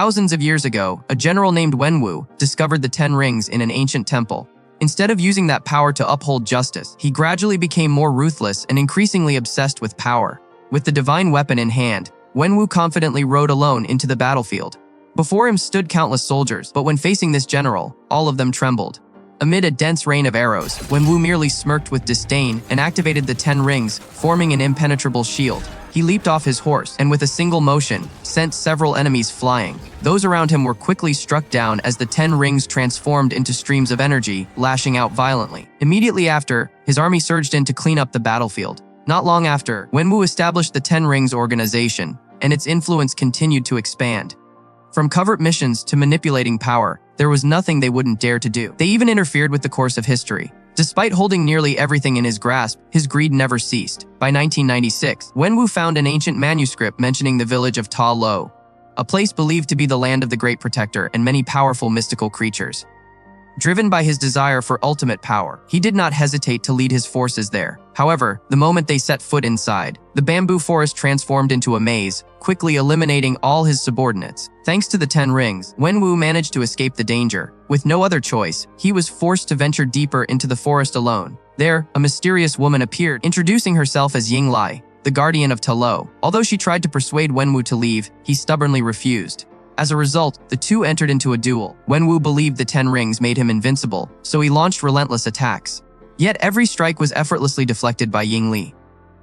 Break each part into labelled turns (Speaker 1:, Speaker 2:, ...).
Speaker 1: Thousands of years ago, a general named Wenwu discovered the 10 rings in an ancient temple. Instead of using that power to uphold justice, he gradually became more ruthless and increasingly obsessed with power. With the divine weapon in hand, Wenwu confidently rode alone into the battlefield. Before him stood countless soldiers, but when facing this general, all of them trembled. Amid a dense rain of arrows, Wenwu merely smirked with disdain and activated the 10 rings, forming an impenetrable shield. He leaped off his horse and with a single motion, sent several enemies flying. Those around him were quickly struck down as the 10 rings transformed into streams of energy, lashing out violently. Immediately after, his army surged in to clean up the battlefield. Not long after, Wenwu established the 10 Rings organization, and its influence continued to expand. From covert missions to manipulating power, there was nothing they wouldn't dare to do. They even interfered with the course of history. Despite holding nearly everything in his grasp, his greed never ceased. By 1996, Wenwu found an ancient manuscript mentioning the village of Ta Lo, a place believed to be the land of the Great Protector and many powerful mystical creatures. Driven by his desire for ultimate power, he did not hesitate to lead his forces there. However, the moment they set foot inside, the bamboo forest transformed into a maze, quickly eliminating all his subordinates. Thanks to the 10 rings, Wenwu managed to escape the danger. With no other choice, he was forced to venture deeper into the forest alone. There, a mysterious woman appeared, introducing herself as Yinglai, the guardian of Ta Lo. Although she tried to persuade Wenwu to leave, he stubbornly refused. As a result, the two entered into a duel. Wenwu believed the 10 rings made him invincible, so he launched relentless attacks. Yet every strike was effortlessly deflected by Yingli.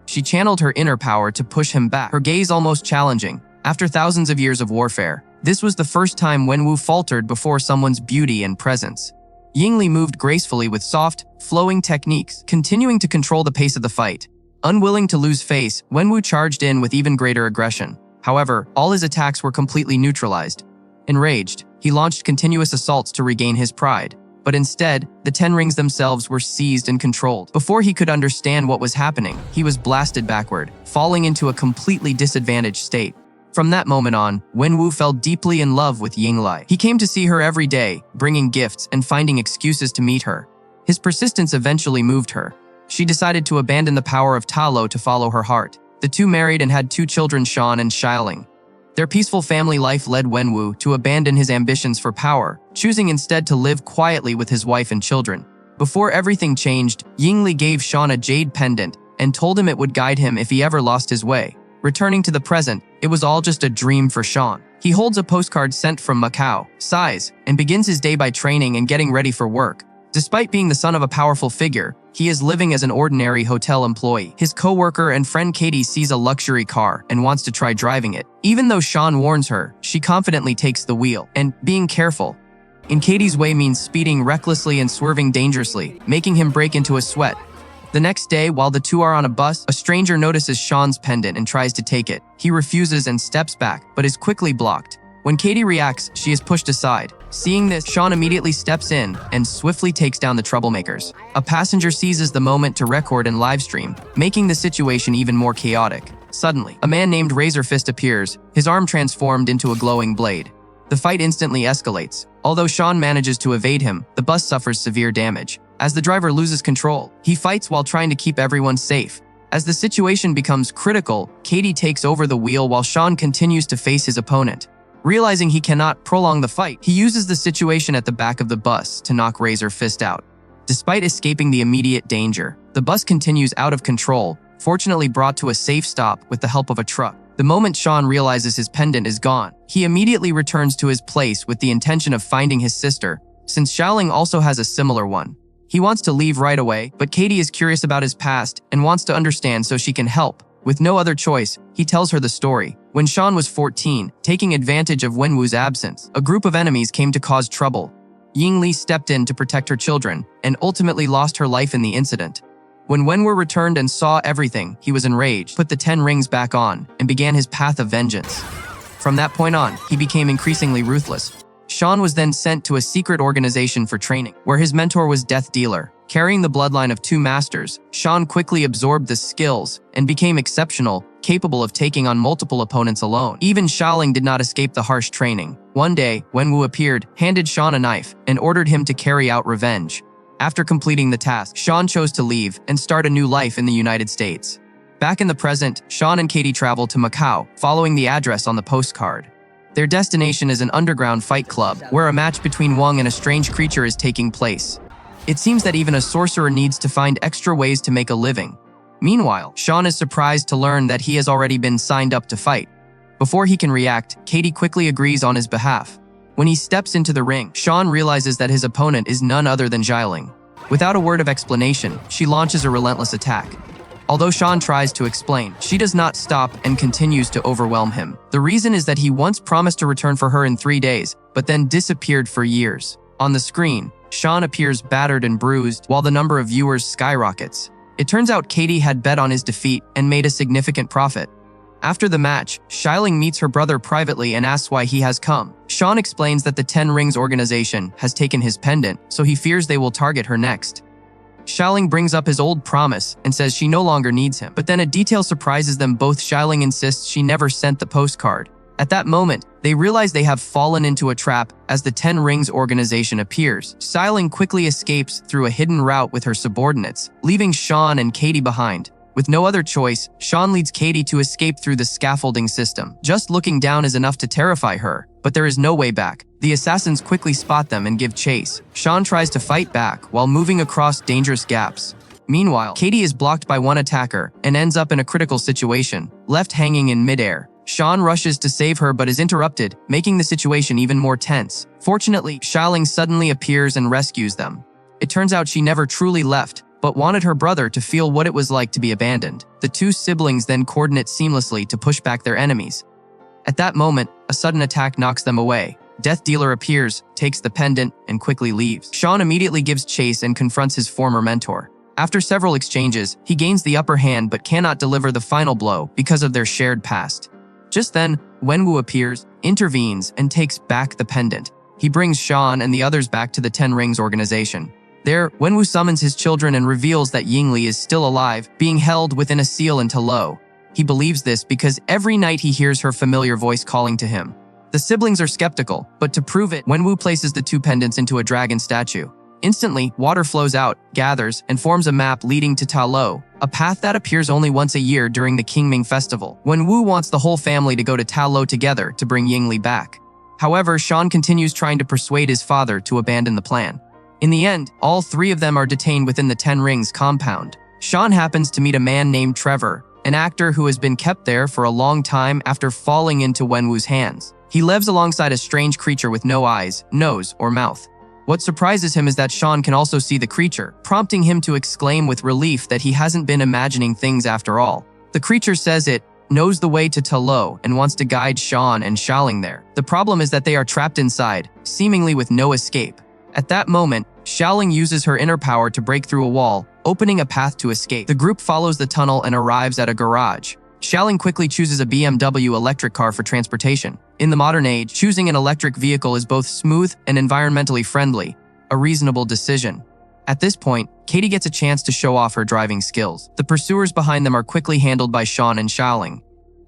Speaker 1: She channeled her inner power to push him back, her gaze almost challenging. After thousands of years of warfare, this was the first time Wenwu faltered before someone's beauty and presence. Yingli moved gracefully with soft, flowing techniques, continuing to control the pace of the fight. Unwilling to lose face, Wenwu charged in with even greater aggression. However, all his attacks were completely neutralized. Enraged, he launched continuous assaults to regain his pride. But instead, the 10 rings themselves were seized and controlled. Before he could understand what was happening, he was blasted backward, falling into a completely disadvantaged state. From that moment on, Wenwu fell deeply in love with Yinglai. He came to see her every day, bringing gifts and finding excuses to meet her. His persistence eventually moved her. She decided to abandon the power of Ta Lo to follow her heart. The two married and had 2 children, Shan and Xiaoling. Their peaceful family life led Wenwu to abandon his ambitions for power, choosing instead to live quietly with his wife and children. Before everything changed, Yingli gave Shan a jade pendant and told him it would guide him if he ever lost his way. Returning to the present, it was all just a dream for Shan. He holds a postcard sent from Macau, sighs, and begins his day by training and getting ready for work. Despite being the son of a powerful figure, he is living as an ordinary hotel employee. His co-worker and friend Katie sees a luxury car and wants to try driving it. Even though Shan warns her, she confidently takes the wheel, and being careful in Katie's way means speeding recklessly and swerving dangerously, making him break into a sweat. The next day, while the two are on a bus, a stranger notices Shan's pendant and tries to take it. He refuses and steps back, but is quickly blocked. When Katie reacts, she is pushed aside. Seeing this, Shan immediately steps in and swiftly takes down the troublemakers. A passenger seizes the moment to record and livestream, making the situation even more chaotic. Suddenly, a man named Razor Fist appears, his arm transformed into a glowing blade. The fight instantly escalates. Although Shan manages to evade him, the bus suffers severe damage. As the driver loses control, he fights while trying to keep everyone safe. As the situation becomes critical, Katie takes over the wheel while Shan continues to face his opponent. Realizing he cannot prolong the fight, he uses the situation at the back of the bus to knock Razor Fist out. Despite escaping the immediate danger, the bus continues out of control, fortunately brought to a safe stop with the help of a truck. The moment Shan realizes his pendant is gone, he immediately returns to his place with the intention of finding his sister, since Xiaoling also has a similar one. He wants to leave right away, but Katie is curious about his past and wants to understand so she can help. With no other choice, he tells her the story. When Shan was 14, taking advantage of Wenwu's absence, a group of enemies came to cause trouble. Yingli stepped in to protect her children and ultimately lost her life in the incident. When Wenwu returned and saw everything, he was enraged, put the 10 rings back on, and began his path of vengeance. From that point on, he became increasingly ruthless. Shan was then sent to a secret organization for training, where his mentor was Death Dealer. Carrying the bloodline of 2 masters, Shan quickly absorbed the skills and became exceptional, capable of taking on multiple opponents alone. Even Xiaoling did not escape the harsh training. One day, Wenwu appeared, handed Shan a knife, and ordered him to carry out revenge. After completing the task, Shan chose to leave and start a new life in the United States. Back in the present, Shan and Katie travel to Macau, following the address on the postcard. Their destination is an underground fight club, where a match between Wang and a strange creature is taking place. It seems that even a sorcerer needs to find extra ways to make a living. Meanwhile, Sean is surprised to learn that he has already been signed up to fight. Before he can react, Katie quickly agrees on his behalf. When he steps into the ring, Sean realizes that his opponent is none other than Wielding. Without a word of explanation, she launches a relentless attack. Although Sean tries to explain, she does not stop and continues to overwhelm him. The reason is that he once promised to return for her in 3 days, but then disappeared for years. On the screen, Sean appears battered and bruised, while the number of viewers skyrockets. It turns out Katie had bet on his defeat and made a significant profit. After the match, Wielding meets her brother privately and asks why he has come. Sean explains that the 10 Rings organization has taken his pendant, so he fears they will target her next. Wielding brings up his old promise and says she no longer needs him, but then a detail surprises them both. Wielding insists she never sent the postcard. At that moment, they realize they have fallen into a trap as the 10 Rings organization appears. Wielding quickly escapes through a hidden route with her subordinates, leaving Sean and Katie behind. With no other choice, Sean leads Katie to escape through the scaffolding system. Just looking down is enough to terrify her, but there is no way back. The assassins quickly spot them and give chase. Sean tries to fight back while moving across dangerous gaps. Meanwhile, Katie is blocked by one attacker and ends up in a critical situation, left hanging in midair. Sean rushes to save her but is interrupted, making the situation even more tense. Fortunately, Wielding suddenly appears and rescues them. It turns out she never truly left, but wanted her brother to feel what it was like to be abandoned. The two siblings then coordinate seamlessly to push back their enemies. At that moment, a sudden attack knocks them away. Death Dealer appears, takes the pendant, and quickly leaves. Sean immediately gives chase and confronts his former mentor. After several exchanges, he gains the upper hand but cannot deliver the final blow because of their shared past. Just then, Wenwu appears, intervenes, and takes back the pendant. He brings Sean and the others back to the 10 Rings organization. There, Wenwu summons his children and reveals that Yingli is still alive, being held within a seal in Talo. He believes this because every night he hears her familiar voice calling to him. The siblings are skeptical, but to prove it, Wenwu places the 2 pendants into a dragon statue. Instantly, water flows out, gathers, and forms a map leading to Talo, a path that appears only once a year during the Qingming festival. Wenwu wants the whole family to go to Talo together to bring Yingli back. However, Sean continues trying to persuade his father to abandon the plan. In the end, all 3 of them are detained within the 10 Rings compound. Sean happens to meet a man named Trevor, an actor who has been kept there for a long time after falling into Wenwu's hands. He lives alongside a strange creature with no eyes, nose, or mouth. What surprises him is that Sean can also see the creature, prompting him to exclaim with relief that he hasn't been imagining things after all. The creature says it knows the way to Talo and wants to guide Sean and Wielding there. The problem is that they are trapped inside, seemingly with no escape. At that moment, Wielding uses her inner power to break through a wall, opening a path to escape. The group follows the tunnel and arrives at a garage. Wielding quickly chooses a BMW electric car for transportation. In the modern age, choosing an electric vehicle is both smooth and environmentally friendly, a reasonable decision. At this point, Katie gets a chance to show off her driving skills. The pursuers behind them are quickly handled by Sean and Wielding.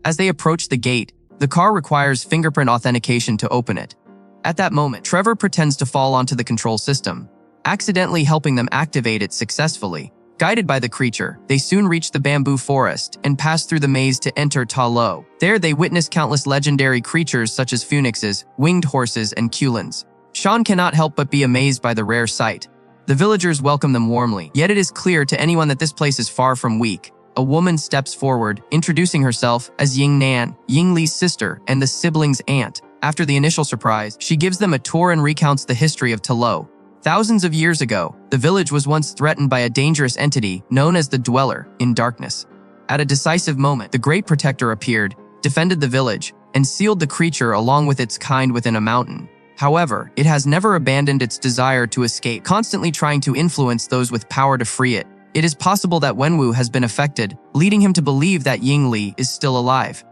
Speaker 1: As they approach the gate, the car requires fingerprint authentication to open it. At that moment, Trevor pretends to fall onto the control system, accidentally helping them activate it successfully. Guided by the creature, they soon reach the bamboo forest and pass through the maze to enter Talo. There, they witness countless legendary creatures such as phoenixes, winged horses, and kulins. Sean cannot help but be amazed by the rare sight. The villagers welcome them warmly, yet it is clear to anyone that this place is far from weak. A woman steps forward, introducing herself as Ying Nan, Yingli's sister and the siblings' aunt. After the initial surprise, she gives them a tour and recounts the history of Talo. Thousands of years ago, the village was once threatened by a dangerous entity known as the Dweller in Darkness. At a decisive moment, the Great Protector appeared, defended the village, and sealed the creature along with its kind within a mountain. However, it has never abandoned its desire to escape, constantly trying to influence those with power to free it. It is possible that Wenwu has been affected, leading him to believe that Yingli is still alive.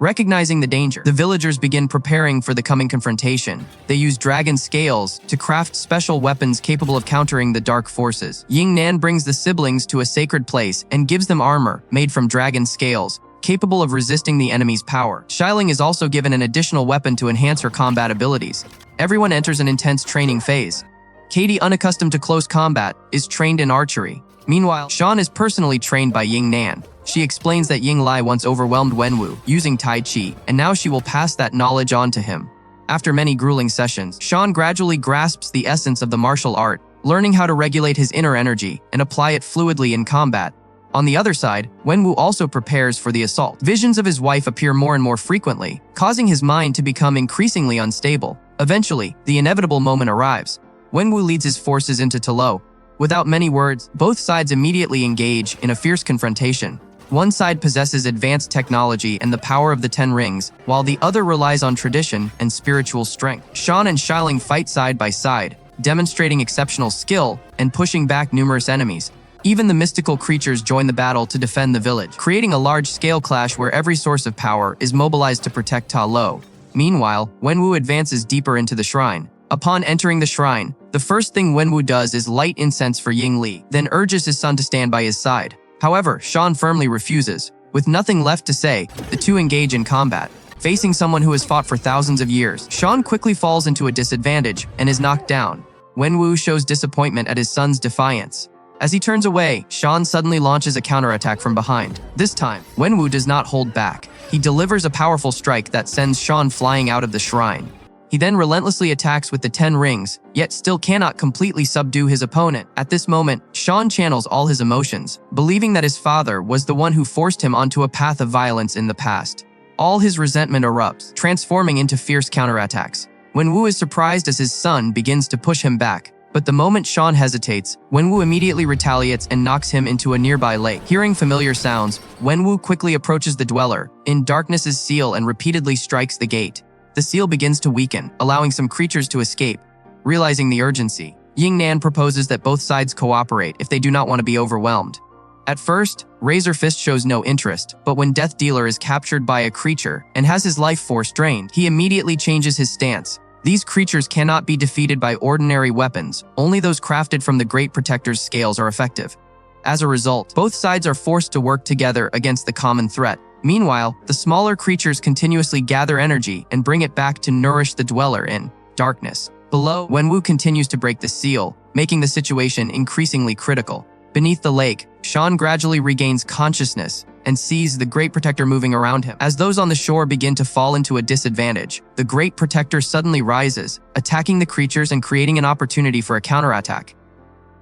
Speaker 1: Recognizing the danger, the villagers begin preparing for the coming confrontation. They use dragon scales to craft special weapons capable of countering the dark forces. Ying Nan brings the siblings to a sacred place and gives them armor made from dragon scales, capable of resisting the enemy's power. Wielding is also given an additional weapon to enhance her combat abilities. Everyone enters an intense training phase. Katie, unaccustomed to close combat, is trained in archery. Meanwhile, Shan is personally trained by Ying Nan. She explains that Ying Lai once overwhelmed Wenwu using Tai Chi, and now she will pass that knowledge on to him. After many grueling sessions, Shan gradually grasps the essence of the martial art, learning how to regulate his inner energy and apply it fluidly in combat. On the other side, Wenwu also prepares for the assault. Visions of his wife appear more and more frequently, causing his mind to become increasingly unstable. Eventually, the inevitable moment arrives. Wenwu leads his forces into Talo. Without many words, both sides immediately engage in a fierce confrontation. One side possesses advanced technology and the power of the Ten Rings, while the other relies on tradition and spiritual strength. Shan and Xialing fight side by side, demonstrating exceptional skill and pushing back numerous enemies. Even the mystical creatures join the battle to defend the village, creating a large-scale clash where every source of power is mobilized to protect Ta Lo. Meanwhile, Wenwu advances deeper into the shrine. Upon entering the shrine, the first thing Wenwu does is light incense for Ying Li, then urges his son to stand by his side. However, Shan firmly refuses. With nothing left to say, the two engage in combat. Facing someone who has fought for thousands of years, Shan quickly falls into a disadvantage and is knocked down. Wenwu shows disappointment at his son's defiance. As he turns away, Shan suddenly launches a counterattack from behind. This time, Wenwu does not hold back. He delivers a powerful strike that sends Shan flying out of the shrine. He then relentlessly attacks with the 10 rings, yet still cannot completely subdue his opponent. At this moment, Shan channels all his emotions, believing that his father was the one who forced him onto a path of violence in the past. All his resentment erupts, transforming into fierce counterattacks. Wenwu is surprised as his son begins to push him back. But the moment Shan hesitates, Wenwu immediately retaliates and knocks him into a nearby lake. Hearing familiar sounds, Wenwu quickly approaches the dweller, in darkness's seal, and repeatedly strikes the gate. The seal begins to weaken, allowing some creatures to escape. Realizing the urgency, Ying Nan proposes that both sides cooperate if they do not want to be overwhelmed. At first, Razor Fist shows no interest, but when Death Dealer is captured by a creature and has his life force drained, he immediately changes his stance. These creatures cannot be defeated by ordinary weapons, only those crafted from the Great Protector's scales are effective. As a result, both sides are forced to work together against the common threat. Meanwhile, the smaller creatures continuously gather energy and bring it back to nourish the dweller in darkness. Below, Wenwu continues to break the seal, making the situation increasingly critical. Beneath the lake, Shan gradually regains consciousness and sees the Great Protector moving around him. As those on the shore begin to fall into a disadvantage, the Great Protector suddenly rises, attacking the creatures and creating an opportunity for a counterattack.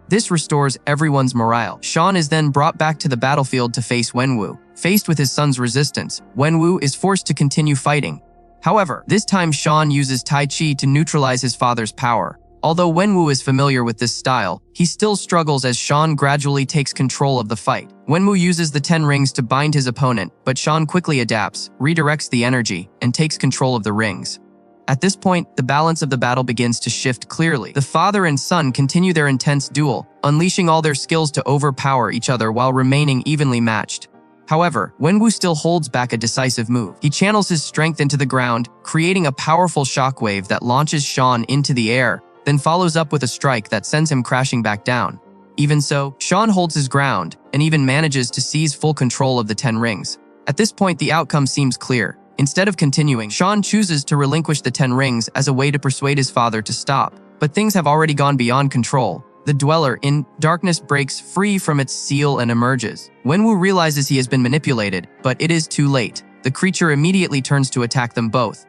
Speaker 1: This restores everyone's morale. Shan is then brought back to the battlefield to face Wenwu. Faced with his son's resistance, Wenwu is forced to continue fighting. However, this time Shan uses Tai Chi to neutralize his father's power. Although Wenwu is familiar with this style, he still struggles as Shan gradually takes control of the fight. Wenwu uses the 10 rings to bind his opponent, but Shan quickly adapts, redirects the energy, and takes control of the rings. At this point, the balance of the battle begins to shift clearly. The father and son continue their intense duel, unleashing all their skills to overpower each other while remaining evenly matched. However, Wenwu still holds back a decisive move. He channels his strength into the ground, creating a powerful shockwave that launches Shan into the air, then follows up with a strike that sends him crashing back down. Even so, Shan holds his ground and even manages to seize full control of the 10 rings. At this point, the outcome seems clear. Instead of continuing, Shan chooses to relinquish the 10 rings as a way to persuade his father to stop. But things have already gone beyond control. The dweller in darkness breaks free from its seal and emerges. Wenwu realizes he has been manipulated, but it is too late. The creature immediately turns to attack them both.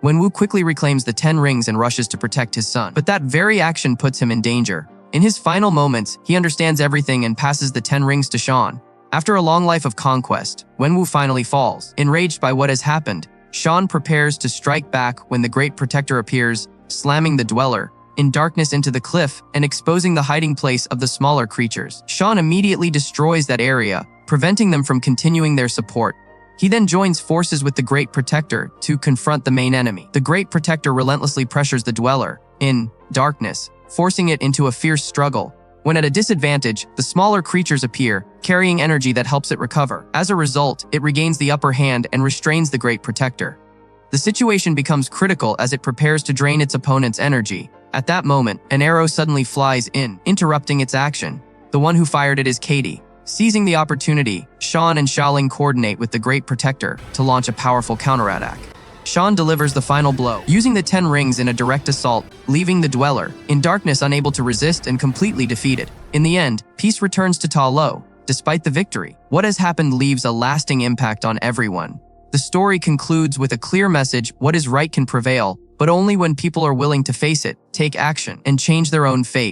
Speaker 1: Wenwu quickly reclaims the 10 rings and rushes to protect his son. But that very action puts him in danger. In his final moments, he understands everything and passes the 10 rings to Shan. After a long life of conquest, Wenwu finally falls. Enraged by what has happened, Shan prepares to strike back when the Great Protector appears, slamming the dweller in darkness into the cliff and exposing the hiding place of the smaller creatures. Shan immediately destroys that area, preventing them from continuing their support. He then joins forces with the Great Protector to confront the main enemy. The Great Protector relentlessly pressures the dweller in darkness, forcing it into a fierce struggle. When at a disadvantage, the smaller creatures appear, carrying energy that helps it recover. As a result, it regains the upper hand and restrains the Great Protector. The situation becomes critical as it prepares to drain its opponent's energy. At that moment, an arrow suddenly flies in, interrupting its action. The one who fired it is Katie. Seizing the opportunity, Shan and Xialing coordinate with the Great Protector to launch a powerful counterattack. Shan delivers the final blow, using the 10 rings in a direct assault, leaving the Dweller in darkness unable to resist and completely defeated. In the end, peace returns to Ta Lo. Despite the victory, what has happened leaves a lasting impact on everyone. The story concludes with a clear message: what is right can prevail, but only when people are willing to face it, take action, and change their own fate.